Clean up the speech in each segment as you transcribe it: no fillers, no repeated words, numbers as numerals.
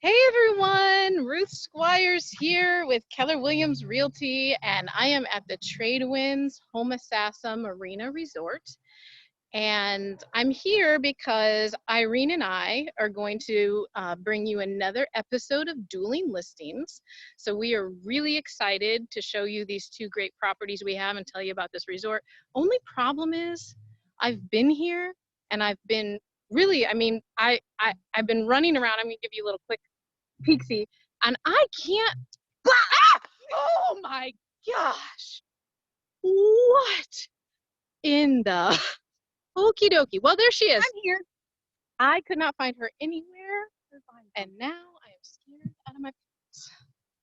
Hey everyone, Ruth Squires here with Keller Williams Realty, and I am at the Tradewinds Homosassa Marina Resort. And I'm here because Irene and I are going to bring you another episode of Dueling Listings. So we are really excited to show you these two great properties we have and tell you about this resort. Only problem is I've been here and I've been really, I've been running around. I'm gonna give you a little quick peeksy, and I can't, oh my gosh, what in the okie dokie. Well, there she is. I'm here. I could not find her anywhere, and now I am scared out of my pants.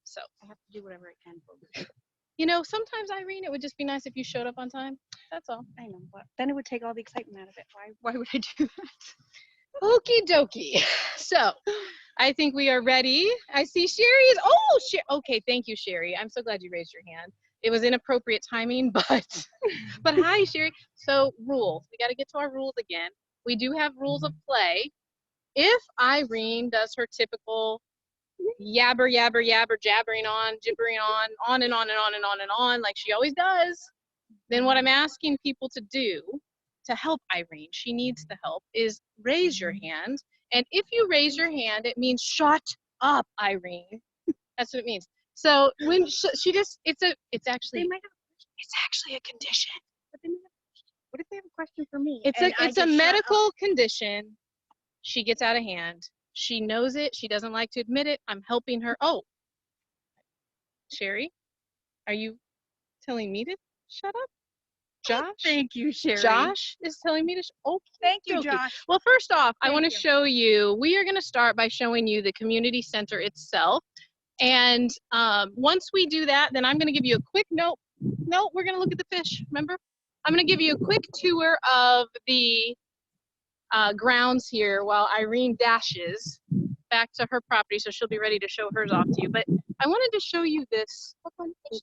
So I have to do whatever I can for you. you know, sometimes, Irene, it would just be nice if you showed up on time. That's all. I know, but then it would take all the excitement out of it. Why would I do that? Okie dokie. So I think we are ready. I see Sherry is, okay, thank you, Sherry. I'm so glad you raised your hand. It was inappropriate timing, but hi, Sherry. So rules, we got to get to our rules again. We do have rules of play. If Irene does her typical yabber, jabbering on, gibbering on and on and on and on and on, like she always does, then what I'm asking people to do to help Irene, she needs the help, is raise your hand. And if you raise your hand, it means shut up, Irene. That's what it means. So when she just, it's actually a condition. But they might have, what if they have a question for me? It's a medical condition. She gets out of hand. She knows it. She doesn't like to admit it. I'm helping her. Oh, Sherry, are you telling me to shut up? Josh? Oh, thank you, Sherry. Josh is telling me to. Oh, thank you, Josh. Well, first off, I want to show you. We are going to start by showing you the community center itself, and once we do that, then I'm going to give you a quick note. No, we're going to look at the fish. Remember, I'm going to give you a quick tour of the grounds here while Irene dashes back to her property, so she'll be ready to show hers off to you. But I wanted to show you this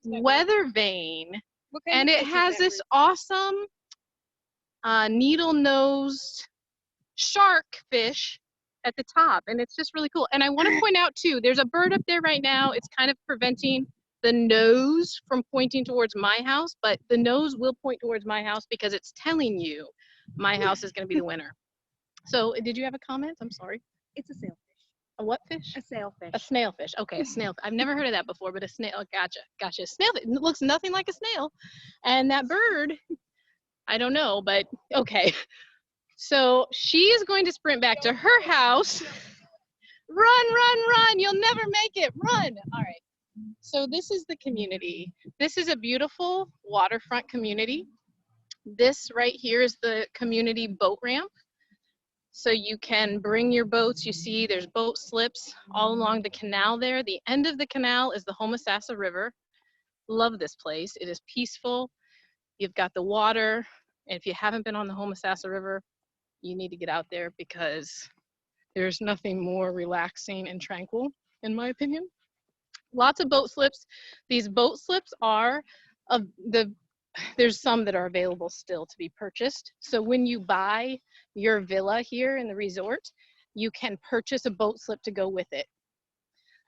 weather vane. And it has this awesome needle-nosed shark fish at the top, and it's just really cool. And I want to point out too, there's a bird up there right now. It's kind of preventing the nose from pointing towards my house, but the nose will point towards my house because it's telling you my house is going to be the winner. So did you have a comment? I'm sorry. It's a sailfish. A what fish? A sailfish. A snailfish. Okay, a snail. I've never heard of that before, but a snail. Oh, gotcha. Snail. It looks nothing like a snail. And that bird, I don't know, but okay. So she is going to sprint back to her house. Run. You'll never make it. Run. All right. So this is the community. This is a beautiful waterfront community. This right here is the community boat ramp. So you can bring your boats. You see there's boat slips all along the canal there. The end of the canal is the Homosassa River. Love this place. It is peaceful. You've got the water. And if you haven't been on the Homosassa River, you need to get out there because there's nothing more relaxing and tranquil, in my opinion. Lots of boat slips. These boat slips are there's some that are available still to be purchased. So when you buy your villa here in the resort, you can purchase a boat slip to go with it.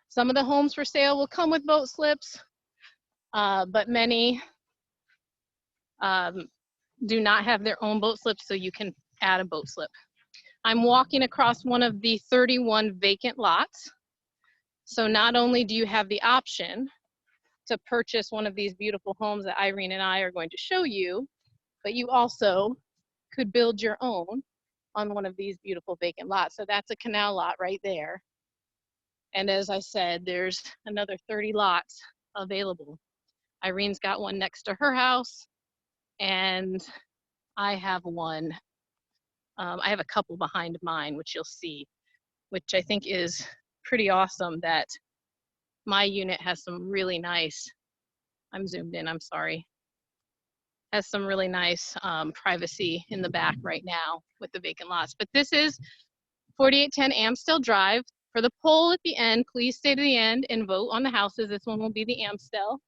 Some of the homes for sale will come with boat slips, but many do not have their own boat slips, so you can add a boat slip. I'm walking across one of the 31 vacant lots. So not only do you have the option to purchase one of these beautiful homes that Irene and I are going to show you, but you also could build your own on one of these beautiful vacant lots. So that's a canal lot right there. And as I said, there's another 30 lots available. Irene's got one next to her house, and I have one. I have a couple behind mine, which you'll see, which I think is pretty awesome that my unit has some really nice, I'm zoomed in, I'm sorry, has some really nice privacy in the back right now with the vacant lots. But this is 4810 Amstel Drive. For the poll at the end, please stay to the end and vote on the houses. This one will be the Amstel.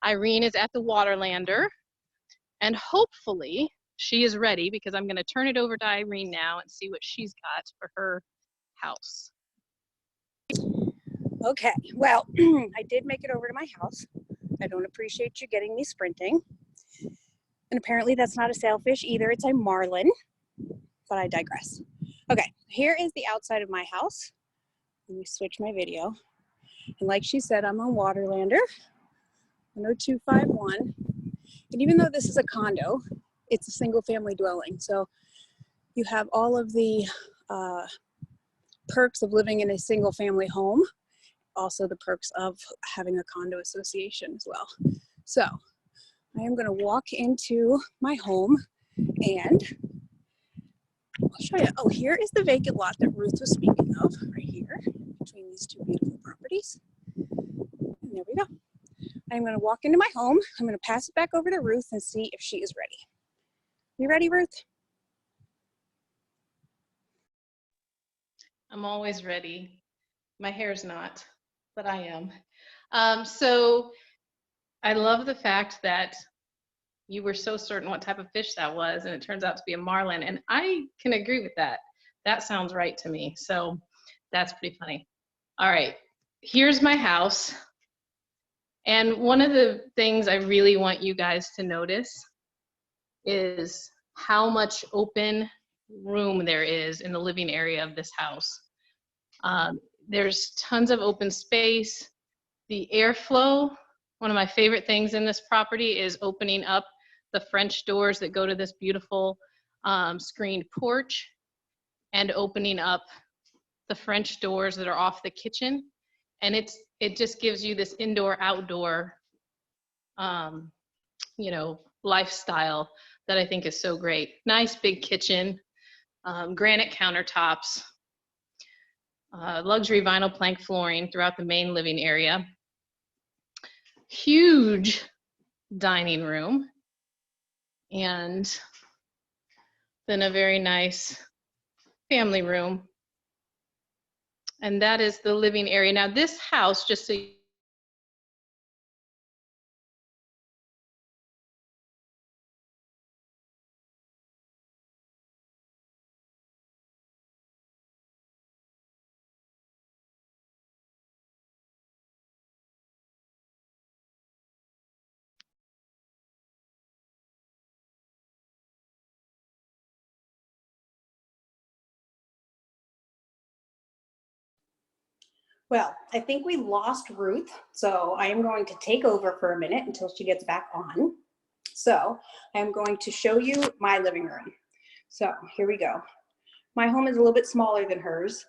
Irene is at the Waterlander, and hopefully she is ready because I'm going to turn it over to Irene now and see what she's got for her house. Okay, well, I did make it over to my house. I don't appreciate you getting me sprinting. And apparently that's not a sailfish either, it's a marlin, but I digress. Okay, here is the outside of my house. Let me switch my video. And like she said, I'm on Waterlander, 10251. And even though this is a condo, it's a single family dwelling. So you have all of the perks of living in a single family home, also the perks of having a condo association as well. So I am going to walk into my home and I'll show you. Oh, here is the vacant lot that Ruth was speaking of, right here between these two beautiful properties. And there we go. I'm going to walk into my home. I'm going to pass it back over to Ruth and see if she is ready. You ready, Ruth? I'm always ready. My hair's not, but I am. So I love the fact that you were so certain what type of fish that was, and it turns out to be a marlin. And I can agree with that. That sounds right to me. So that's pretty funny. All right, here's my house. And one of the things I really want you guys to notice is how much open room there is in the living area of this house. There's tons of open space. The airflow, one of my favorite things in this property is opening up the French doors that go to this beautiful screened porch and opening up the French doors that are off the kitchen. And it just gives you this indoor-outdoor, you know, lifestyle that I think is so great. Nice big kitchen, granite countertops, luxury vinyl plank flooring throughout the main living area. Huge dining room, and then a very nice family room. And that is the living area. Now this house, just so Well, I think we lost Ruth, so I am going to take over for a minute until she gets back on. So I'm going to show you my living room. So here we go. My home is a little bit smaller than hers,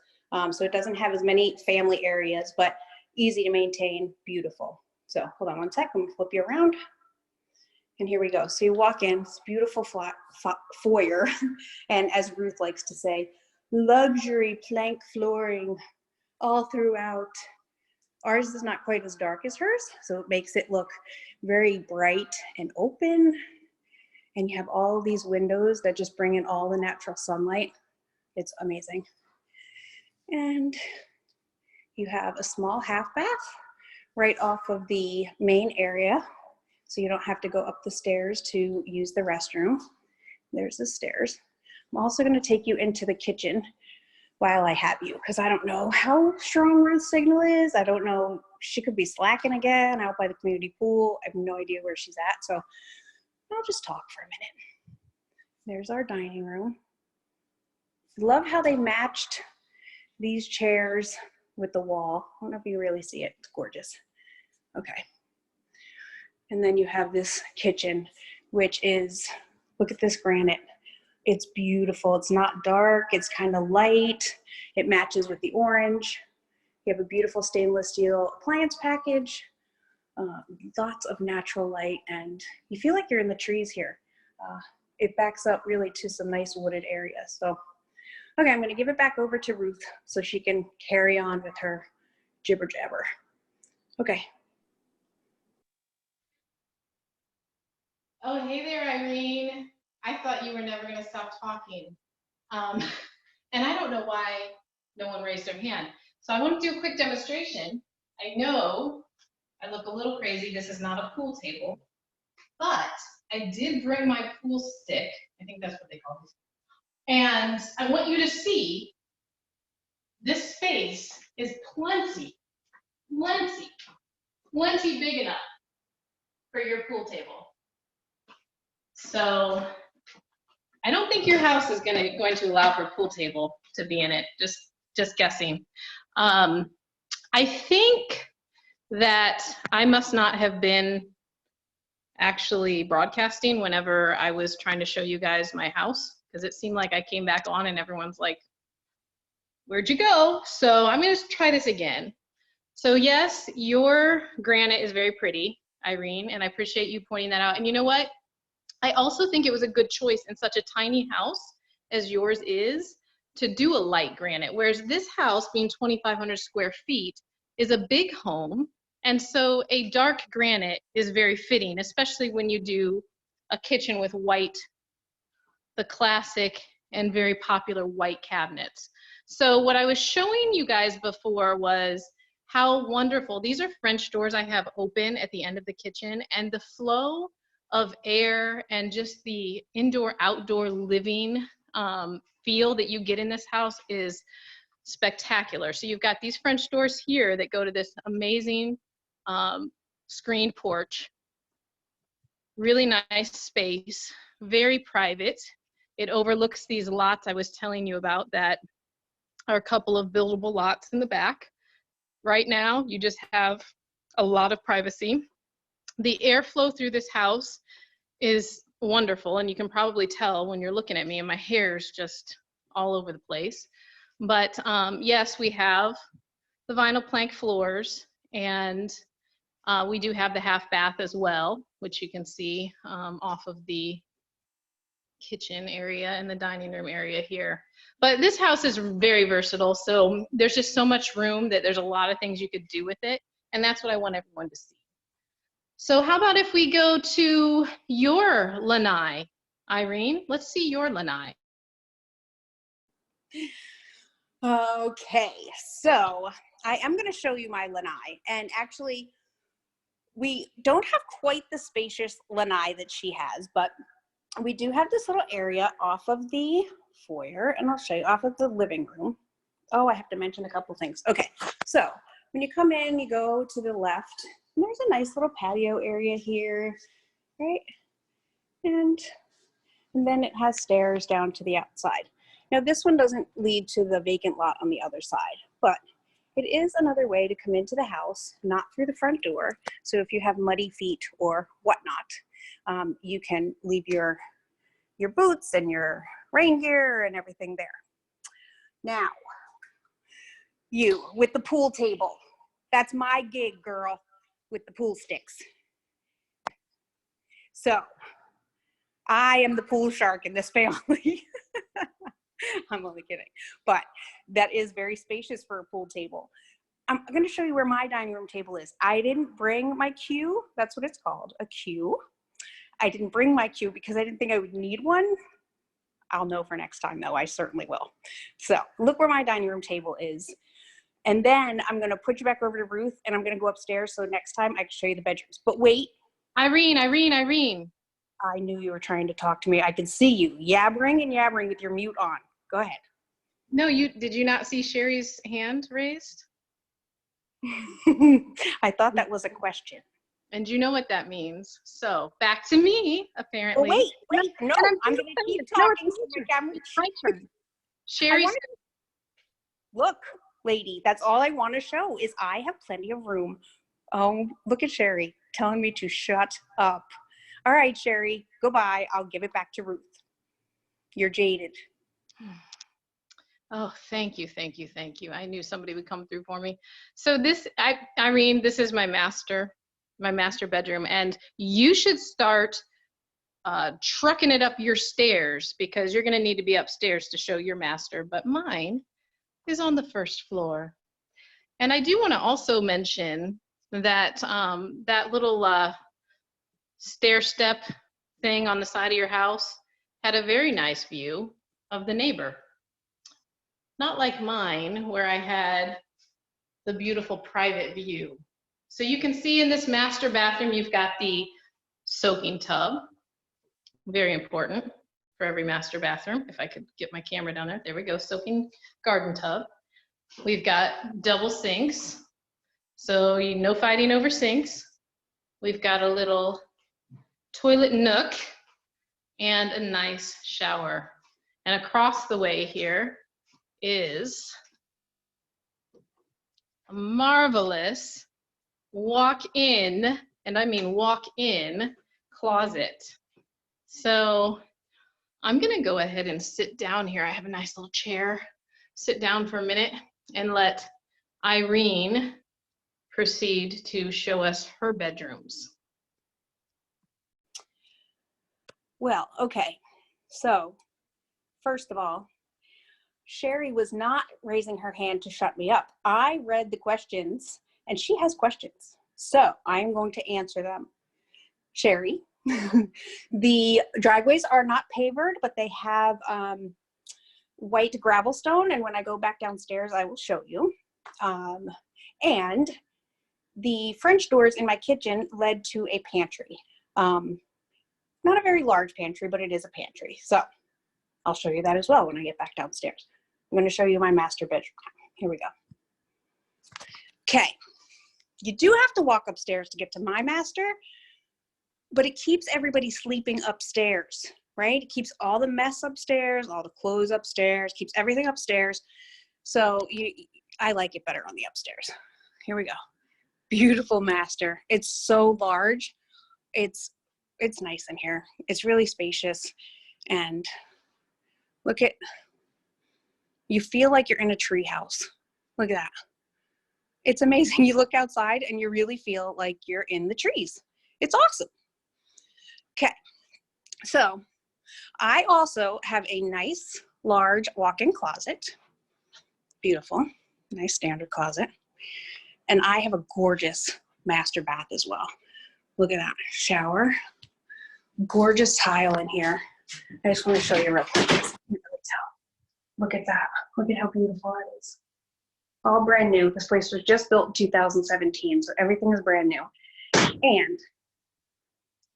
so it doesn't have as many family areas, but easy to maintain, beautiful. So hold on one sec, I'm gonna flip you around. And here we go. So you walk in, it's beautiful flat foyer, and as Ruth likes to say, luxury plank flooring all throughout. Ours is not quite as dark as hers, so it makes it look very bright and open. And you have all these windows that just bring in all the natural sunlight. It's amazing. And you have a small half bath right off of the main area, so you don't have to go up the stairs to use the restroom. There's the stairs. I'm also going to take you into the kitchen while I have you, because I don't know how strong Ruth's signal is. I don't know, she could be slacking again out by the community pool. I have no idea where she's at, so I'll just talk for a minute. There's our dining room. Love how they matched these chairs with the wall. I don't know if you really see it, it's gorgeous. Okay. And then you have this kitchen, which is, look at this granite. It's beautiful. It's not dark. It's kind of light. It matches with the orange. You have a beautiful stainless steel appliance package, lots of natural light, and you feel like you're in the trees here. It backs up really to some nice wooded areas. So, okay, I'm going to give it back over to Ruth so she can carry on with her jibber jabber. Okay. Oh, hey there, Irene. I thought you were never going to stop talking. And I don't know why no one raised their hand. So I want to do a quick demonstration. I know I look a little crazy. This is not a pool table, but I did bring my pool stick. I think that's what they call it. And I want you to see this space is plenty plenty big enough for your pool table. So I don't think your house is going to allow for a pool table to be in it. Just guessing. I think that I must not have been actually broadcasting whenever I was trying to show you guys my house, because it seemed like I came back on and everyone's like, where'd you go? So I'm going to try this again. So yes, your granite is very pretty, Irene, and I appreciate you pointing that out. And you know what? I also think it was a good choice in such a tiny house as yours is to do a light granite, whereas this house, being 2,500 square feet, is a big home. And so a dark granite is very fitting, especially when you do a kitchen with white, the classic and very popular white cabinets. So what I was showing you guys before was how wonderful, these are French doors I have open at the end of the kitchen, and the flow of air and just the indoor-outdoor living feel that you get in this house is spectacular. So you've got these French doors here that go to this amazing screened porch. Really nice space, very private. It overlooks these lots I was telling you about that are a couple of buildable lots in the back. Right now, you just have a lot of privacy. The airflow through this house is wonderful, and you can probably tell when you're looking at me and my hair's just all over the place. But yes, we have the vinyl plank floors, and we do have the half bath as well, which you can see off of the kitchen area and the dining room area here. But this house is very versatile, so there's just so much room that there's a lot of things you could do with it, and that's what I want everyone to see. So how about if we go to your lanai, Irene? Let's see your lanai. Okay, so I am going to show you my lanai, and actually we don't have quite the spacious lanai that she has, but we do have this little area off of the foyer, and I'll show you off of the living room. Oh, I have to mention a couple things. Okay, so when you come in, you go to the left, and there's a nice little patio area here, right? And then it has stairs down to the outside. Now this one doesn't lead to the vacant lot on the other side, but it is another way to come into the house, not through the front door. So if you have muddy feet or whatnot, you can leave your boots and your rain gear and everything there. Now, you with the pool table. That's my gig, girl, with the pool sticks. So I am the pool shark in this family. I'm only kidding, but that is very spacious for a pool table. I'm going to show you where my dining room table is. I didn't bring my cue. That's what it's called, a cue. I didn't bring my cue because I didn't think I would need one. I'll know for next time though, I certainly will. So look where my dining room table is. And then I'm going to put you back over to Ruth, and I'm going to go upstairs so next time I can show you the bedrooms. But wait. Irene. I knew you were trying to talk to me. I could see you yabbering and yabbering with your mute on. Go ahead. No, did you not see Sherry's hand raised? I thought that was a question. And you know what that means. So back to me, apparently. Oh, wait, no, I'm going to keep talking. It's my turn. Sherry, look, lady, that's all I want to show is I have plenty of room. Oh, look at Sherry telling me to shut up. All right, Sherry, goodbye. I'll give it back to Ruth. You're jaded. Oh, thank you. I knew somebody would come through for me. So this, Irene, this is my master bedroom, and you should start trucking it up your stairs because you're going to need to be upstairs to show your master, but mine is on the first floor. And I do want to also mention that that little stair step thing on the side of your house had a very nice view of the neighbor. Not like mine, where I had the beautiful private view. So you can see in this master bathroom, you've got the soaking tub. Very important for every master bathroom. If I could get my camera down there. There we go, soaking garden tub. We've got double sinks. So no fighting over sinks. We've got a little toilet nook and a nice shower. And across the way here is a marvelous walk-in, and I mean walk-in, closet. So I'm gonna go ahead and sit down here. I have a nice little chair. Sit down for a minute and let Irene proceed to show us her bedrooms. Well, okay. So first of all, Sherry was not raising her hand to shut me up. I read the questions and she has questions. So I'm going to answer them. Sherry, the driveways are not pavered, but they have white gravel stone. And when I go back downstairs, I will show you. And the French doors in my kitchen led to a pantry. Not a very large pantry, but it is a pantry. So I'll show you that as well when I get back downstairs. I'm going to show you my master bedroom. Here we go. Okay. You do have to walk upstairs to get to my master, but it keeps everybody sleeping upstairs, right? It keeps all the mess upstairs, all the clothes upstairs, keeps everything upstairs. So I like it better on the upstairs. Here we go. Beautiful master. It's so large. It's nice in here. It's really spacious. And look at, you feel like you're in a tree house. Look at that. It's amazing. You look outside and you really feel like you're in the trees. It's awesome. Okay. So I also have a nice large walk-in closet. Beautiful. Nice standard closet. And I have a gorgeous master bath as well. Look at that. Shower. Gorgeous tile in here. I just want to show you real quick. Look at that. Look at how beautiful it is. All brand new. This place was just built in 2017, so everything is brand new. And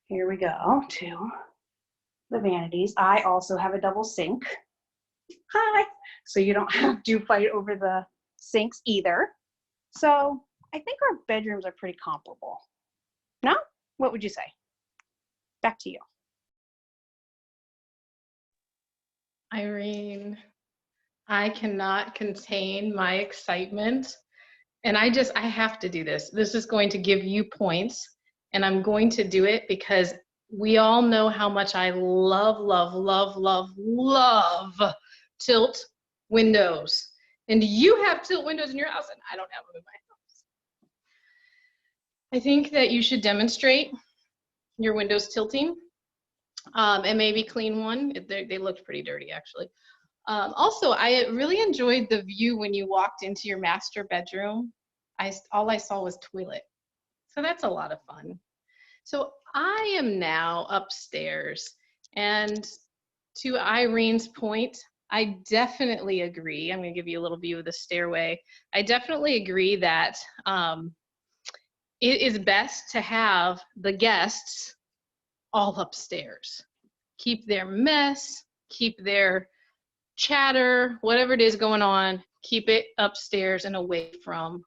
here we go to the vanities. I also have a double sink. Hi. So you don't have to fight over the sinks either. So I think our bedrooms are pretty comparable. No? What would you say? Back to you. Irene, I cannot contain my excitement. And I have to do this. This is going to give you points, and I'm going to do it because we all know how much I love, love, love, love, love tilt windows. And you have tilt windows in your house, and I don't have them in my house. I think that you should demonstrate your windows tilting and maybe clean one. They looked pretty dirty, actually. Also, I really enjoyed the view when you walked into your master bedroom. All I saw was toilet. So that's a lot of fun. So I am now upstairs, and to Irene's point, I definitely agree. I'm going to give you a little view of the stairway. I definitely agree that it is best to have the guests all upstairs. Keep their mess, keep their chatter, whatever it is going on, keep it upstairs and away from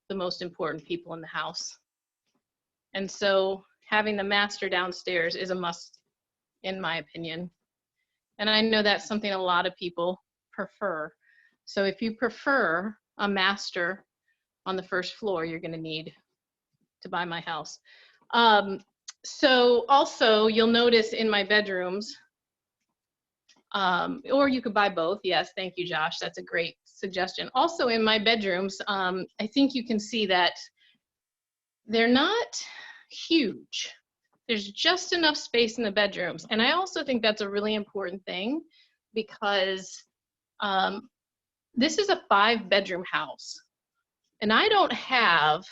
the most important people in the house. And so having the master downstairs is a must, in my opinion. And I know that's something a lot of people prefer. So if you prefer a master on the first floor, you're going to need to buy my house. So also you'll notice in my bedrooms, or you could buy both. Yes, thank you, Josh. That's a great suggestion. Also in my bedrooms, I think you can see that they're not huge. There's just enough space in the bedrooms. And I also think that's a really important thing because this is a 5-bedroom house. And I don't have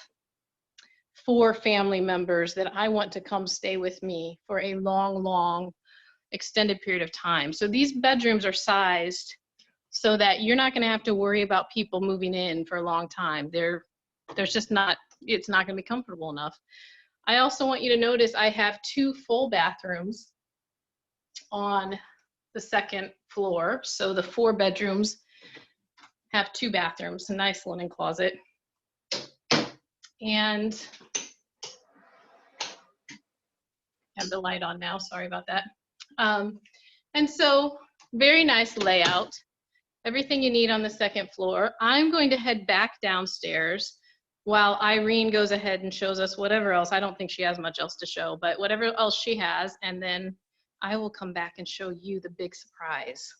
4 family members that I want to come stay with me for a long, long extended period of time. So these bedrooms are sized so that you're not going to have to worry about people moving in for a long time. There's just not, it's not going to be comfortable enough. I also want you to notice I have 2 full bathrooms on the second floor. So the 4 bedrooms have 2 bathrooms, a nice linen closet. And I have the light on now, sorry about that. And so very nice layout. Everything you need on the second floor. I'm going to head back downstairs while Irene goes ahead and shows us whatever else. I don't think she has much else to show, but whatever else she has, and then I will come back and show you the big surprise.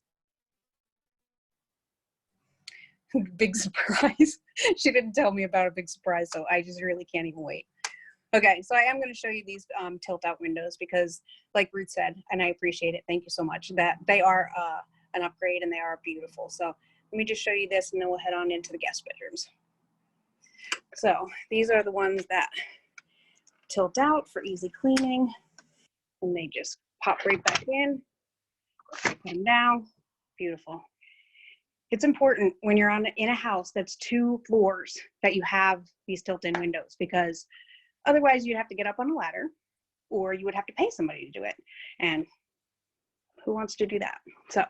Big surprise. She didn't tell me about a big surprise, so I just really can't even wait. Okay, so I am going to show you these tilt out windows because, like Ruth said, and I appreciate it, thank you so much, that they are an upgrade and they are beautiful. So let me just show you this and then we'll head on into the guest bedrooms. So these are the ones that tilt out for easy cleaning, and they just pop right back in, put them down. Beautiful. It's important when you're in a house that's 2 floors that you have these tilt-in windows, because otherwise you'd have to get up on a ladder or you would have to pay somebody to do it. And who wants to do that? So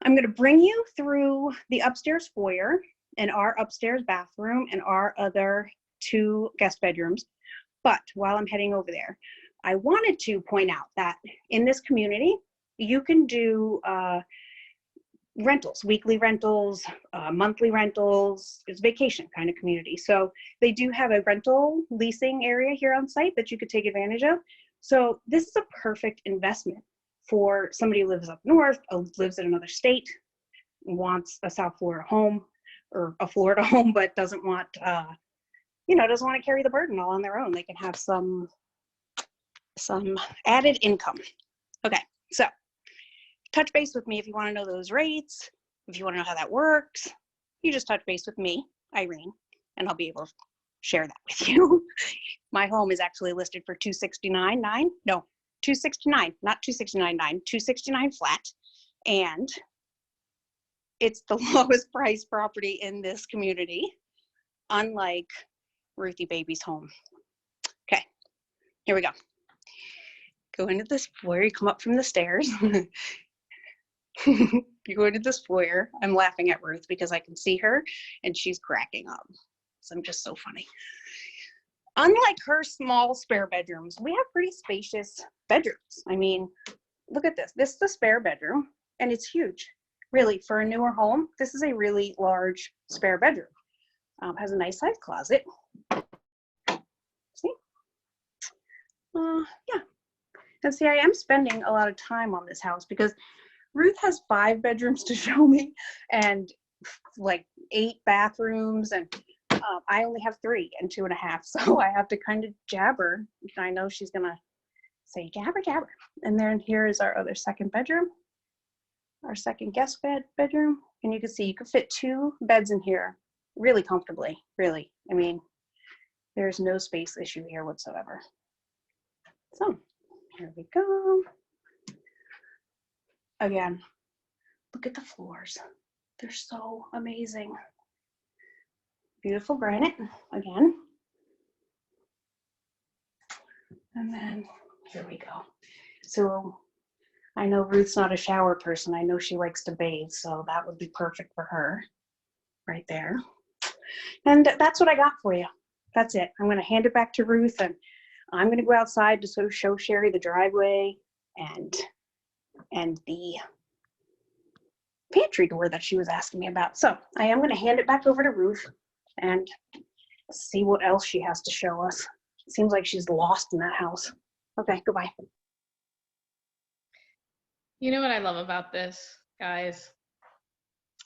I'm going to bring you through the upstairs foyer and our upstairs bathroom and our other 2 guest bedrooms. But while I'm heading over there, I wanted to point out that in this community, you can do rentals, weekly rentals, monthly rentals. It's a vacation kind of community. So they do have a rental leasing area here on site that you could take advantage of. So this is a perfect investment for somebody who lives up north, lives in another state, wants a South Florida home or a Florida home, but doesn't want, doesn't want to carry the burden all on their own. They can have some added income. Okay, so touch base with me if you want to know those rates. If you want to know how that works, you just touch base with me, Irene, and I'll be able to share that with you. My home is actually listed for $269.9. No, $269, not $269.9, $269 flat. And it's the lowest price property in this community, unlike Ruthie Baby's home. Okay, here we go. Go into this foyer, you come up from the stairs. You go into this foyer. I'm laughing at Ruth because I can see her and she's cracking up. So I'm just so funny. Unlike her small spare bedrooms, we have pretty spacious bedrooms. I mean, look at this. This is the spare bedroom and it's huge. Really, for a newer home, this is a really large spare bedroom. Has a nice sized closet. See? Yeah. And see, I am spending a lot of time on this house because Ruth has 5 bedrooms to show me and like 8 bathrooms, and I only have 3 and 2.5. So I have to kind of jabber. I know she's gonna say jabber, jabber. And then here is our other second bedroom, our second guest bedroom. And you can see you can fit 2 beds in here really comfortably, really. I mean, there's no space issue here whatsoever. So here we go. Again, look at the floors. They're so amazing. Beautiful granite, again. And then here we go. So I know Ruth's not a shower person. I know she likes to bathe, so that would be perfect for her right there. And that's what I got for you. That's it. I'm going to hand it back to Ruth, and I'm going to go outside to sort of show Sherry the driveway and the pantry door that she was asking me about. So I am going to hand it back over to Ruth and see what else she has to show us. It seems like she's lost in that house. Okay, goodbye. You know what I love about this, guys?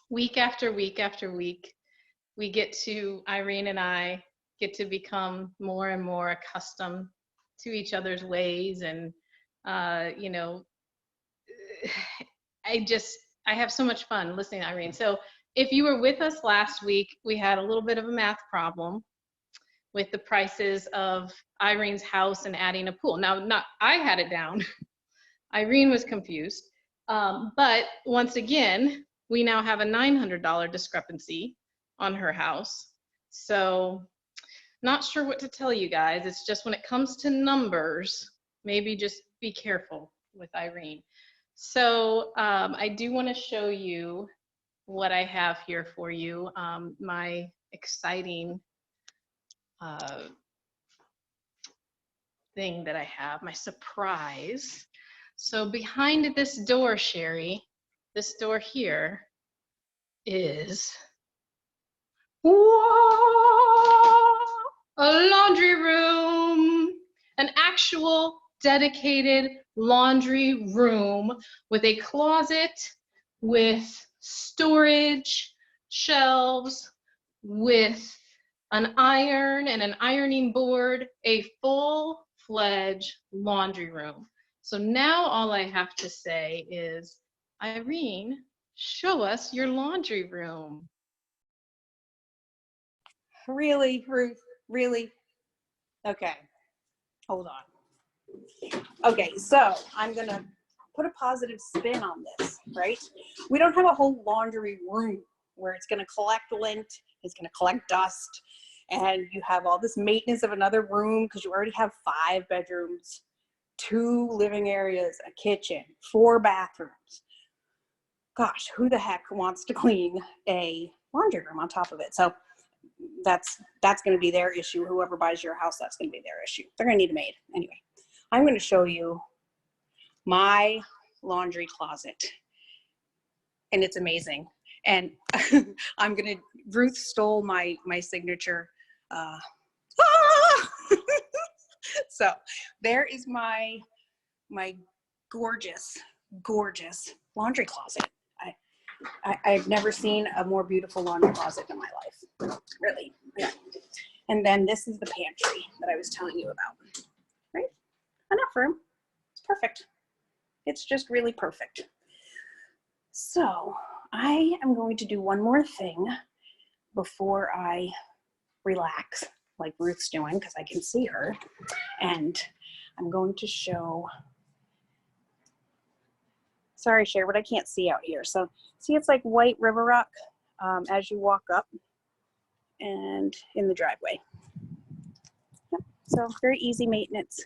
Week after week after week, Irene and I get to become more and more accustomed to each other's ways. And, I have so much fun listening to Irene. So if you were with us last week, we had a little bit of a math problem with the prices of Irene's house and adding a pool. Now, I had it down. Irene was confused. But once again, we now have a $900 discrepancy on her house. So not sure what to tell you guys. It's just when it comes to numbers, maybe just be careful with Irene. So I do want to show you what I have here for you, my exciting thing that I have, my surprise. So behind this door, Sherry, this door here is a laundry room, an actual dedicated laundry room with a closet, with storage, shelves, with an iron and an ironing board, a full-fledged laundry room. So now all I have to say is, Irene, show us your laundry room. Really, Ruth? Really? Okay, hold on. Okay, so I'm gonna put a positive spin on this, right? We don't have a whole laundry room where it's gonna collect lint, it's gonna collect dust, and you have all this maintenance of another room because you already have 5 bedrooms, 2 living areas, a kitchen, 4 bathrooms. Gosh, who the heck wants to clean a laundry room on top of it? So that's going to be their issue. Whoever buys your house, that's going to be their issue. They're going to need a maid. Anyway, I'm going to show you my laundry closet, and it's amazing. And I'm going to, Ruth stole my signature. So there is my gorgeous laundry closet. I've never seen a more beautiful laundry closet in my life, really. Yeah. And then this is the pantry that I was telling you about, right? Enough room. It's perfect. It's just really perfect. So I am going to do one more thing before I relax, like Ruth's doing, because I can see her. And I'm going to show, sorry, Cher, but I can't see out here. So see, it's like white river rock as you walk up and in the driveway. Yep. So very easy maintenance.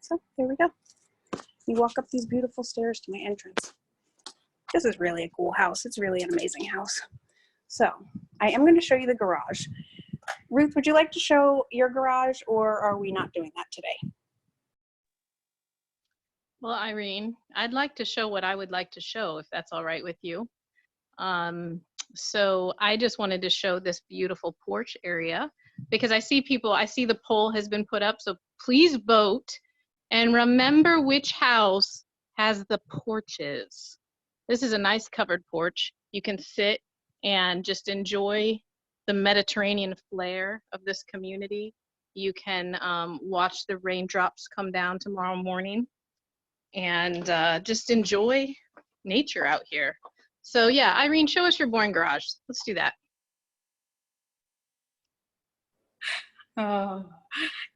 So there we go. You walk up these beautiful stairs to my entrance. This is really a cool house. It's really an amazing house. So I am going to show you the garage. Ruth, would you like to show your garage, or are we not doing that today? Well, Irene, I'd like to show what I would like to show, if that's all right with you. So I just wanted to show this beautiful porch area because I see the poll has been put up, so please vote and remember which house has the porches. This is a nice covered porch. You can sit and just enjoy the Mediterranean flair of this community. You can watch the raindrops come down tomorrow morning and just enjoy nature out here. So yeah, Irene, show us your boring garage. Let's do that.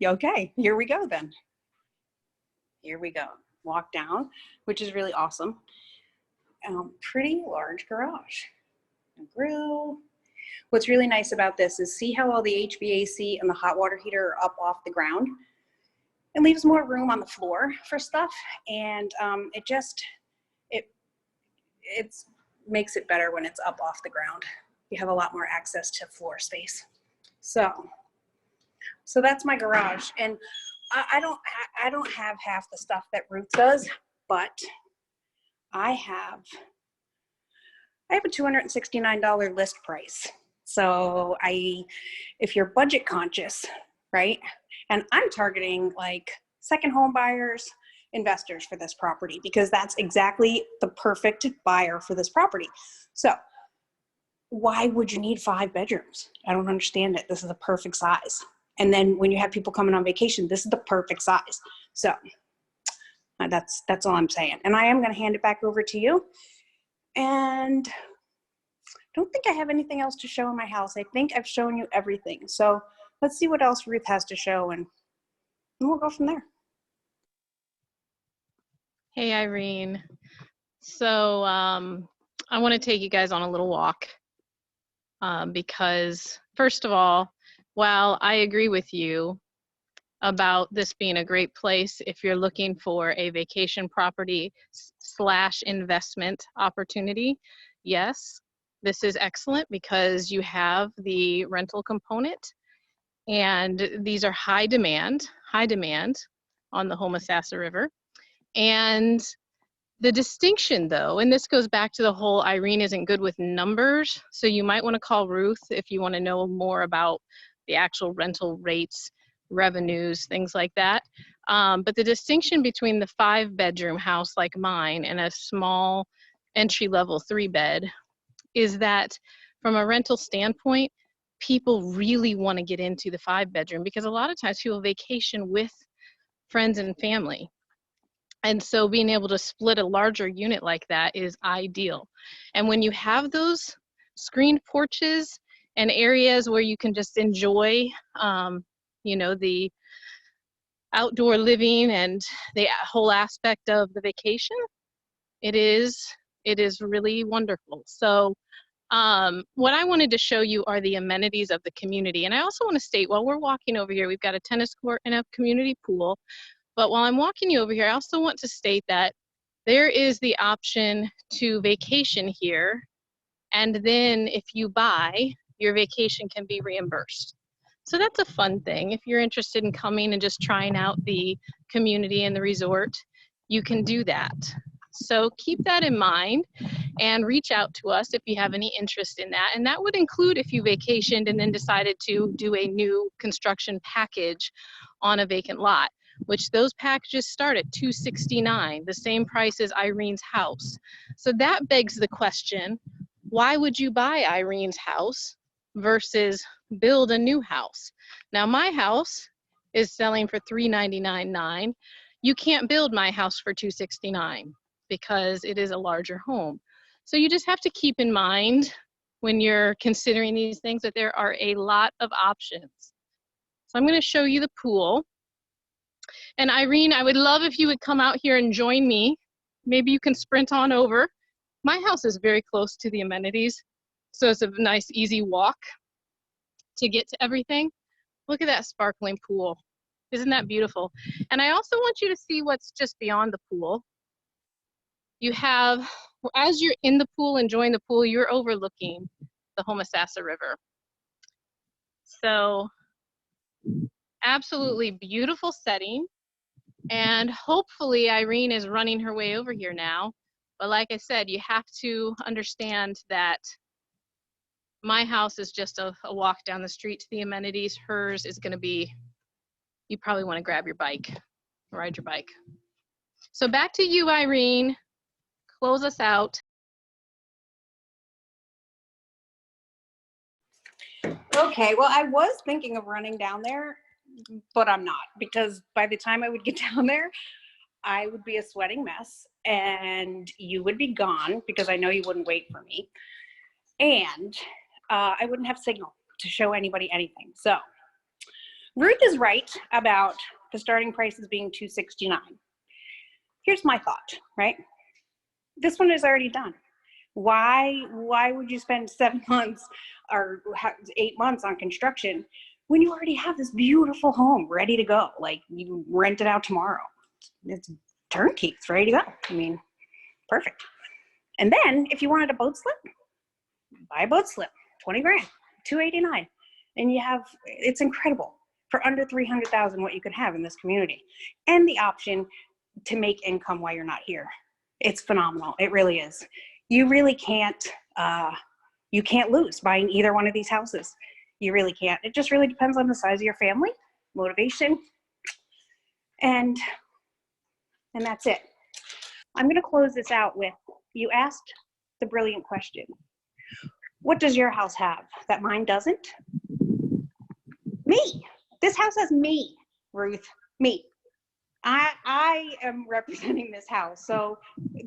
Okay, here we go then. Here we go. Walk down, which is really awesome. Pretty large garage. A grill. What's really nice about this is see how all the HVAC and the hot water heater are up off the ground? It leaves more room on the floor for stuff, and it makes it better when it's up off the ground. You have a lot more access to floor space. So that's my garage, and I don't have half the stuff that Ruth does, but I have a $269 list price. So if you're budget conscious, right? And I'm targeting like second home buyers, investors for this property, because that's exactly the perfect buyer for this property. So why would you need 5 bedrooms? I don't understand it. This is a perfect size. And then when you have people coming on vacation, this is the perfect size. So that's all I'm saying. And I am going to hand it back over to you. And I don't think I have anything else to show in my house. I think I've shown you everything. So let's see what else Ruth has to show, and we'll go from there. Hey, Irene. So I want to take you guys on a little walk because, first of all, while I agree with you about this being a great place if you're looking for a vacation property / investment opportunity, yes, This is excellent because you have the rental component, and these are high demand on the Homosassa River. And the distinction though, and this goes back to the whole Irene isn't good with numbers, so you might want to call Ruth if you want to know more about the actual rental rates, revenues, things like that. But the distinction between the 5-bedroom house like mine and a small entry-level 3-bed is that from a rental standpoint, people really want to get into the 5-bedroom because a lot of times people vacation with friends and family. And so being able to split a larger unit like that is ideal. And when you have those screened porches and areas where you can just enjoy, you know, the outdoor living and the whole aspect of the vacation, it is really wonderful. So what I wanted to show you are the amenities of the community. And I also want to state, while we're walking over here, we've got a tennis court and a community pool. But while I'm walking you over here, I also want to state that there is the option to vacation here. And then if you buy, your vacation can be reimbursed. So that's a fun thing. If you're interested in coming and just trying out the community and the resort, you can do that. So keep that in mind and reach out to us if you have any interest in that. And that would include if you vacationed and then decided to do a new construction package on a vacant lot, which those packages start at $269, the same price as Irene's house. So that begs the question, why would you buy Irene's house versus build a new house? Now my house is selling for $399.9. You can't build my house for $269 because it is a larger home. So you just have to keep in mind when you're considering these things that there are a lot of options. So I'm going to show you the pool. And Irene, I would love if you would come out here and join me. Maybe you can sprint on over. My house is very close to the amenities, so it's a nice, easy walk to get to everything. Look at that sparkling pool. Isn't that beautiful? And I also want you to see what's just beyond the pool. You have, as you're in the pool, enjoying the pool, you're overlooking the Homosassa River. So absolutely beautiful setting. And hopefully Irene is running her way over here now. But like I said, you have to understand that my house is just a walk down the street to the amenities. Hers is going to be, you probably want to grab your bike, ride your bike. So back to you, Irene. Close us out. Okay, well, I was thinking of running down there, but I'm not, because by the time I would get down there, I would be a sweating mess and you would be gone because I know you wouldn't wait for me. And I wouldn't have signal to show anybody anything. So Ruth is right about the starting prices being $269. Here's my thought, right? This one is already done. Why would you spend 7 months or 8 months on construction when you already have this beautiful home ready to go? Like, you rent it out tomorrow. It's turnkey, it's ready to go. I mean, perfect. And then if you wanted a boat slip, buy a boat slip, 20 grand, $289. And you have, it's incredible. For under $300,000 what you can have in this community. And the option to make income while you're not here. It's phenomenal, it really is. You really can't, you can't lose buying either one of these houses. You really can't. It just really depends on the size of your family, motivation, and that's it. I'm gonna close this out with, you asked the brilliant question. What does your house have that mine doesn't? Me. This house has me, Ruth, me. I am representing this house, so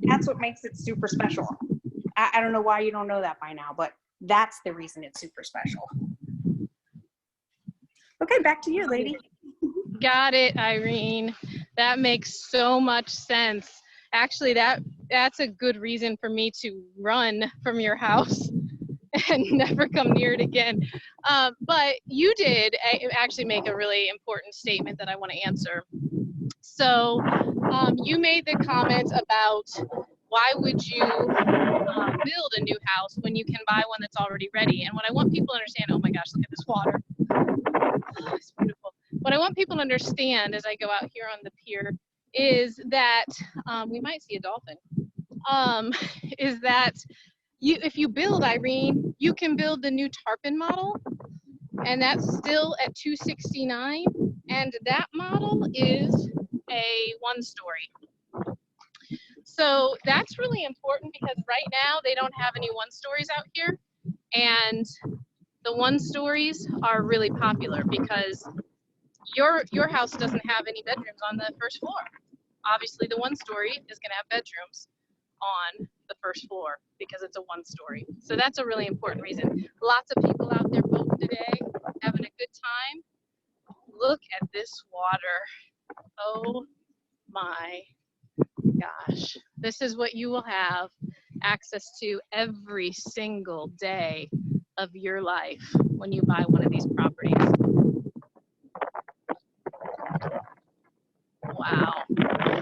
that's what makes it super special. I don't know why you don't know that by now, but that's the reason it's super special. Okay, back to you, lady. Got it, Irene. That makes so much sense. Actually, that's a good reason for me to run from your house and never come near it again. But you did actually make a really important statement that I want to answer. So you made the comment about why would you build a new house when you can buy one that's already ready? And what I want people to understand, oh my gosh, look at this water. Oh, it's beautiful. What I want people to understand as I go out here on the pier is that, we might see a dolphin, is that if you build, Irene, you can build the new tarpon model, and that's still at $269, and that model is a 1-story. So that's really important because right now they don't have any 1-stories out here, and the 1-stories are really popular because your house doesn't have any bedrooms on the first floor. Obviously, the 1-story is going to have bedrooms on the first floor because it's a 1-story. So that's a really important reason. Lots of people out there boating today, having a good time. Look at this water. Oh my gosh. This is what you will have access to every single day of your life when you buy one of these properties. Wow.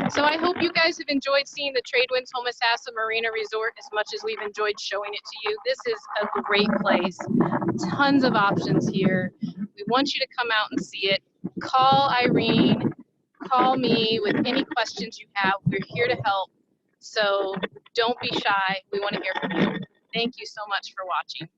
So I hope you guys have enjoyed seeing the Tradewinds Homosassa Marina Resort as much as we've enjoyed showing it to you. This is a great place. Tons of options here. We want you to come out and see it. Call Irene, call me with any questions you have. We're here to help. So don't be shy. We want to hear from you. Thank you so much for watching.